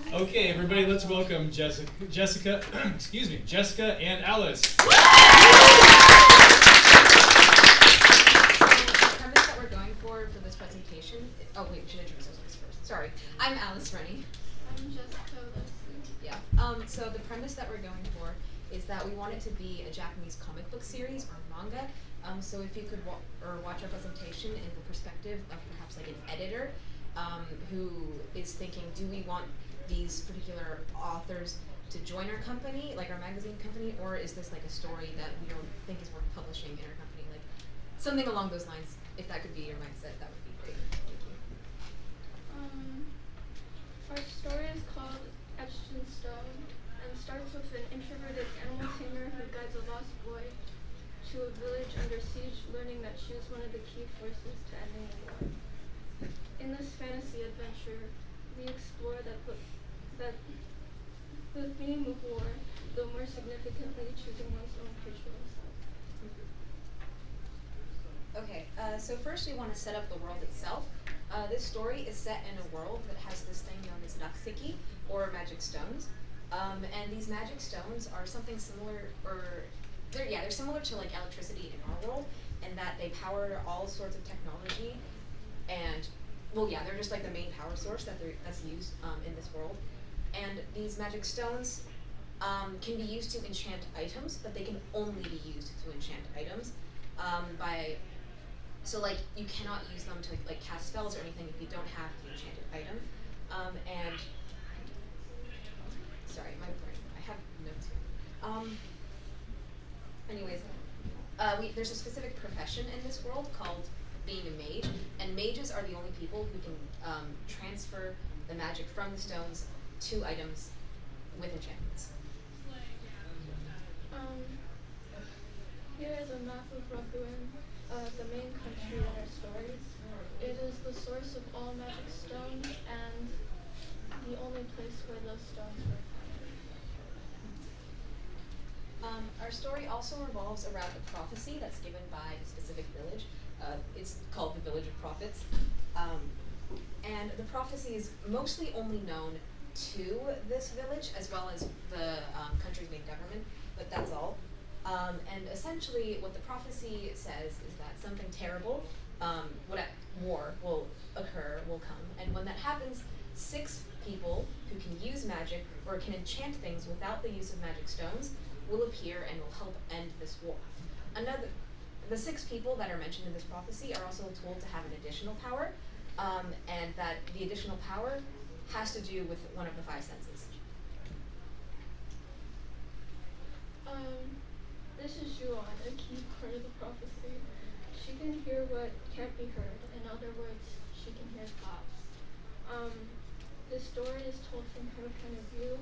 Okay, everybody, let's welcome Jessica, excuse me, Jessica and Alice. The premise that we're going for this presentation. Oh wait, we should introduce ourselves first. Sorry, I'm Alice Rennie. I'm JessicaL. Yeah. So the premise that we're going for is that we want it to be a Japanese comic book series or manga. So if you could watch our presentation in the perspective of perhaps like an editor who is thinking, do we want these particular authors to join our company, like our magazine company, or is this like a story that we don't think is worth publishing in our company? Like something along those lines. If that could be your mindset, that would be great. Thank you. Our story is called Etched in Stone and starts with an introverted animal tamer who guides a lost boy to a village under siege, learning that she is one of the key forces to ending the war. In this fantasy adventure, we explore that the theme of war, though more significantly choosing one's own future self. Okay, so first we want to set up the world itself. This story is set in a world that has this thing known as nakuseki, or magic stones. And these magic stones are something similar, they're similar to like electricity in our world, in that they power all sorts of technology, and they're just like the main power source that's used in this world. And these magic stones can be used to enchant items, but they can only be used to enchant items. So like you cannot use them to like cast spells or anything if you don't have the enchanted item. Sorry, my brain. I have notes here. There's a specific profession in this world called being a mage, and mages are the only people who can transfer the magic from the stones to items with enchantments. Here is a map of Rakuen, the main country in our story. It is the source of all magic stones and the only place where those stones were found. Our story also revolves around a prophecy that's given by a specific village. It's called the Village of Prophets. And the prophecy is mostly only known to this village as well as the country's main government, but that's all. And essentially what the prophecy says is that something terrible, war will come, and when that happens, 6 people who can use magic or can enchant things without the use of magic stones will appear and will help end this war. The 6 people that are mentioned in this prophecy are also told to have an additional power, and that the additional power has to do with one of the 5 senses. This is Juan, a key part of the prophecy. She can hear what can't be heard. In other words, she can hear thoughts. This story is told from her point of view.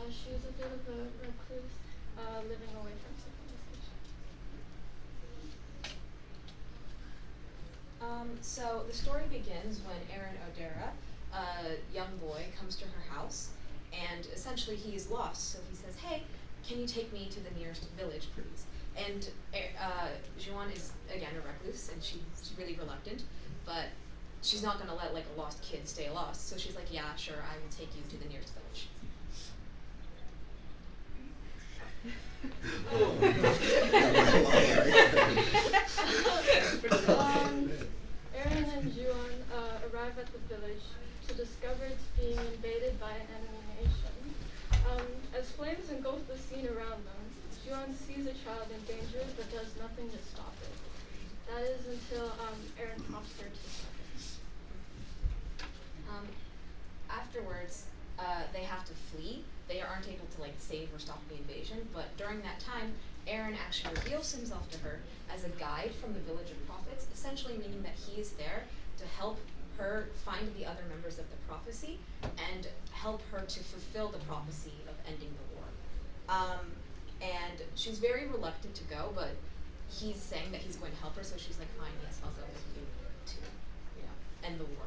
She is a bit of a recluse, living away from civilization. So the story begins when Aaron O'Dara, a young boy, comes to her house, and essentially he is lost. So he says, "Hey, can you take me to the nearest village, please?" And Juan is, again, a recluse, and she's really reluctant, but she's not going to let like a lost kid stay lost. So she's like, "Yeah, sure, I will take you to the nearest village." Aaron and Juan arrive at the village to discover it's being invaded by an enemy nation. As flames engulf the scene around them, Juan sees a child in danger but does nothing to stop it. That is until Aaron prompts her to stop it. Afterwards, they have to flee. They aren't able to like save or stop the invasion, but during that time, Aaron actually reveals himself to her as a guide from the Village of Prophets, essentially meaning that he is there to help her find the other members of the prophecy and help her to fulfill the prophecy of ending the war. And she's very reluctant to go, but he's saying that he's going to help her, so she's like, "Fine, yes, I'll go with you to, end the war."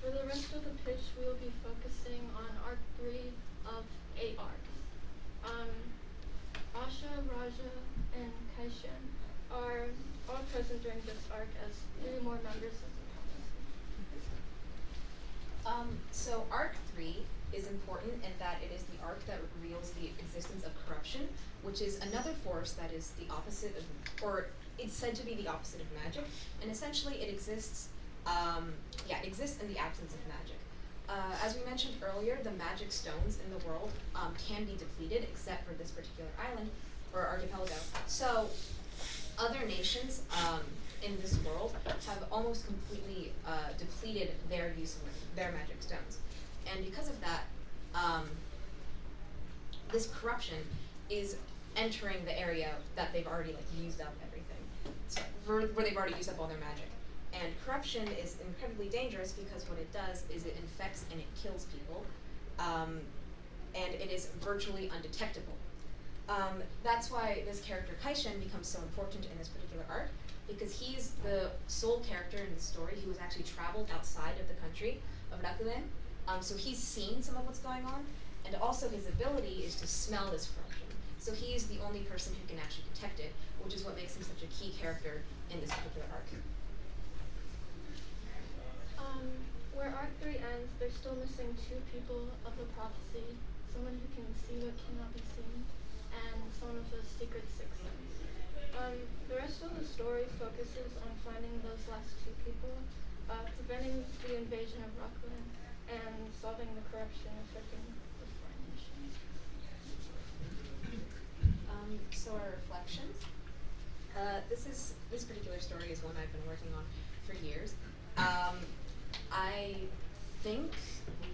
For the rest of the pitch, we will be focusing on Arc 3 of 8 arcs. Asha, Raja, and Kaishan are all present during this arc as 3 more members of the prophecy. So arc 3 is important in that it is the arc that reveals the existence of corruption, which is another force that is the opposite of, or it's said to be the opposite of magic, and essentially it exists, it exists in the absence of magic. As we mentioned earlier, the magic stones in the world can be depleted, except for this particular island, or archipelago. So, other nations in this world have almost completely depleted their use of their magic stones. And because of that, this corruption is entering the area that they've already used up everything, so, where they've already used up all their magic. And corruption is incredibly dangerous because what it does is it infects and it kills people, and it is virtually undetectable. That's why this character Kaishen becomes so important in this particular arc, because he's the sole character in the story who has actually traveled outside of the country of Rakuen. So he's seen some of what's going on, and also his ability is to smell this corruption. So he is the only person who can actually detect it, which is what makes him such a key character in this particular arc. Where arc 3 ends, they're still missing 2 people of the prophecy, someone who can see what cannot be seen, and someone with a secret sixth sense. The rest of the story focuses on finding those last 2 people, preventing the invasion of Rakuen, and solving the corruption affecting the foreign nations. So our reflections. This particular story is one I've been working on for years. I think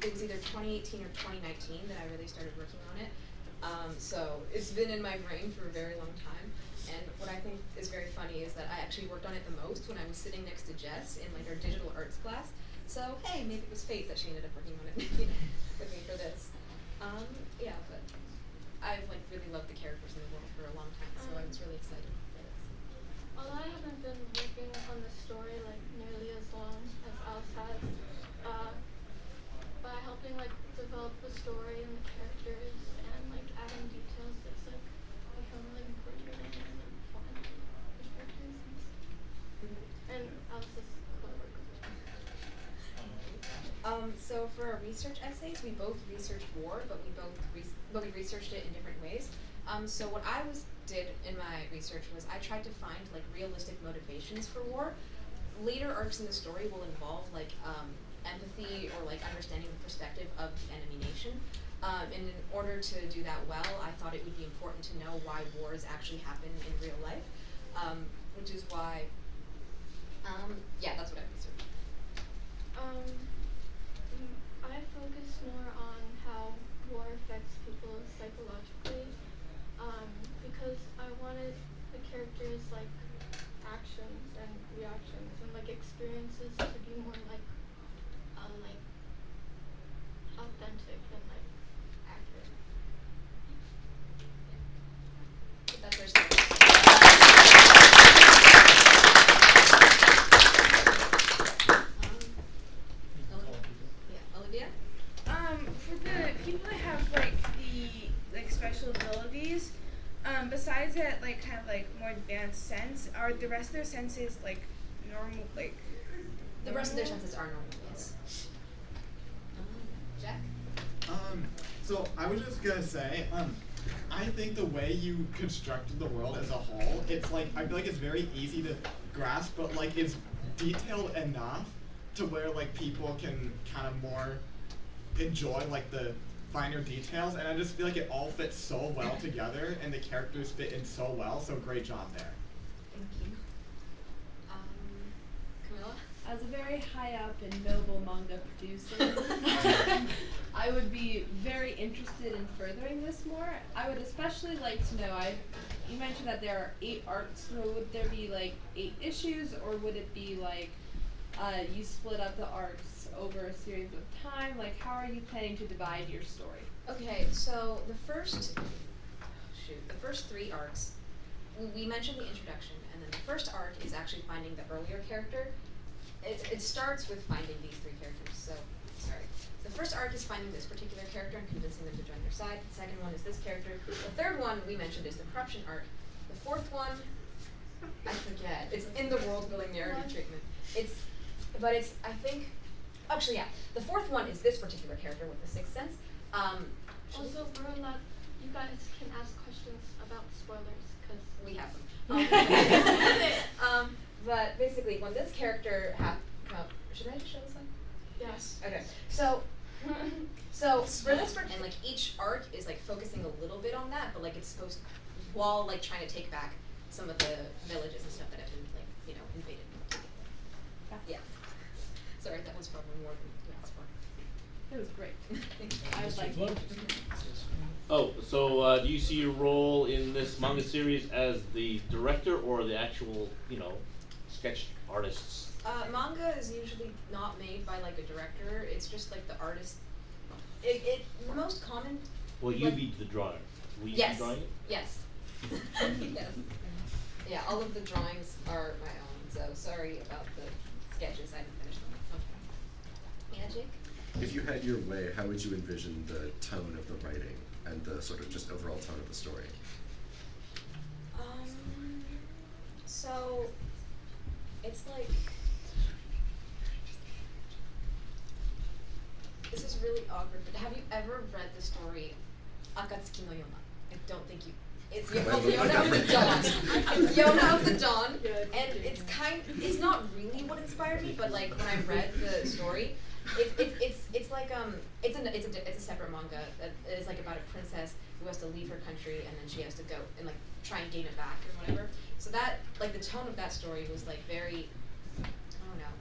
it was either 2018 or 2019 that I really started working on it. So it's been in my brain for a very long time. And what I think is very funny is that I actually worked on it the most when I was sitting next to Jess in our digital arts class. So hey, maybe it was fate that she ended up working on it with me for this. But I've really loved the characters in the world for a long time, so I was really excited for this. Although I haven't been working on the story nearly as long as Alice has, by helping develop the story and the characters and adding details, it's become important and fun with the characters and stuff. And Alice's co-work. So for our research essays, we both researched war, but we researched it in different ways. So what I did in my research was I tried to find realistic motivations for war. Later arcs in the story will involve empathy or understanding the perspective of the enemy nation. And in order to do that well, I thought it would be important to know why wars actually happen in real life, which is why, that's what I researched. I focus more on how war affects people psychologically, because I wanted the characters' actions and reactions and experiences to be more authentic and accurate. That's our story. Olivia? For the people that have the special abilities, besides that kind of more advanced sense, are the rest of their senses normal The rest of their senses are normal, yes. Jack? So I was just gonna say, I think the way you constructed the world as a whole, it's I feel it's very easy to grasp, but it's detailed enough to where people can kind of more enjoy the finer details, and I just feel it all fits so well together, and the characters fit in so well. So great job there. Thank you. Camilla? As a very high up and noble manga producer, I would be very interested in furthering this more. I would especially like to know, you mentioned that there are 8 arcs, so would there be 8 issues, or would it be you split up the arcs over a series of time? How are you planning to divide your story? Okay, so the first 3 arcs, we mentioned the introduction, and then the first arc is actually finding the earlier character. It starts with finding these 3 characters, so, sorry. The first arc is finding this particular character and convincing them to join their side. The second one is this character. The third one we mentioned is the corruption arc. The fourth one, I forget. It's in the world building narrative treatment. I think Actually, yeah. The fourth one is this particular character with the sixth sense. Also, we're allowed, you guys can ask questions about spoilers, because We have them. But basically, when this character should I just show this one? yes. Okay. So for this part, and like each arc is like focusing a little bit on that, but like it's supposed while like trying to take back some of the villages and stuff that have been like invaded. Yeah. Sorry, that was probably more than you asked for. It was great. I Mr. like Flo? it. Oh, so do you see your role in this manga series as the director or the actual, sketch artists? Manga is usually not made by like a director. It's just like the artist. The most common. Will you Like- be the drawer? Will you Yes. be drawing it? Yes. Yes. Yeah, all of the drawings are my own. So sorry about the sketches. I didn't finish them. Okay. Yeah, Jake. If you had your way, how would you envision the tone of the writing and the sort of just overall tone of the story? So it's like this is really awkward, but have you ever read the story Akatsuki no Yona? I don't think you. It's Yona of the Dawn. It's Yona of the Dawn, and it's not really what inspired me, but like when I read the story, it's like it's a separate manga that is like about a princess who has to leave her country and then she has to go and like try and gain it back or whatever. So that like the tone of that story was like very, I don't know.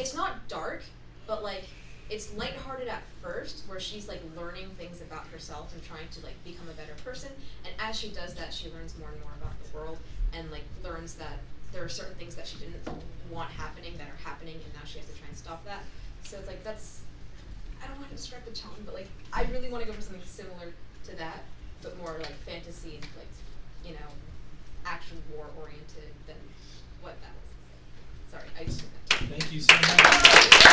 It's not dark, but like it's lighthearted at first, where she's like learning things about herself and trying to like become a better person. And as she does that, she learns more and more about the world and like learns that there are certain things that she didn't want happening that are happening, and now she has to try and stop that. So it's like that's, I don't want to describe the tone, but like I really want to go for something similar to that, but more like fantasy and like action war oriented than what that was. Sorry, I just. Thank you so much.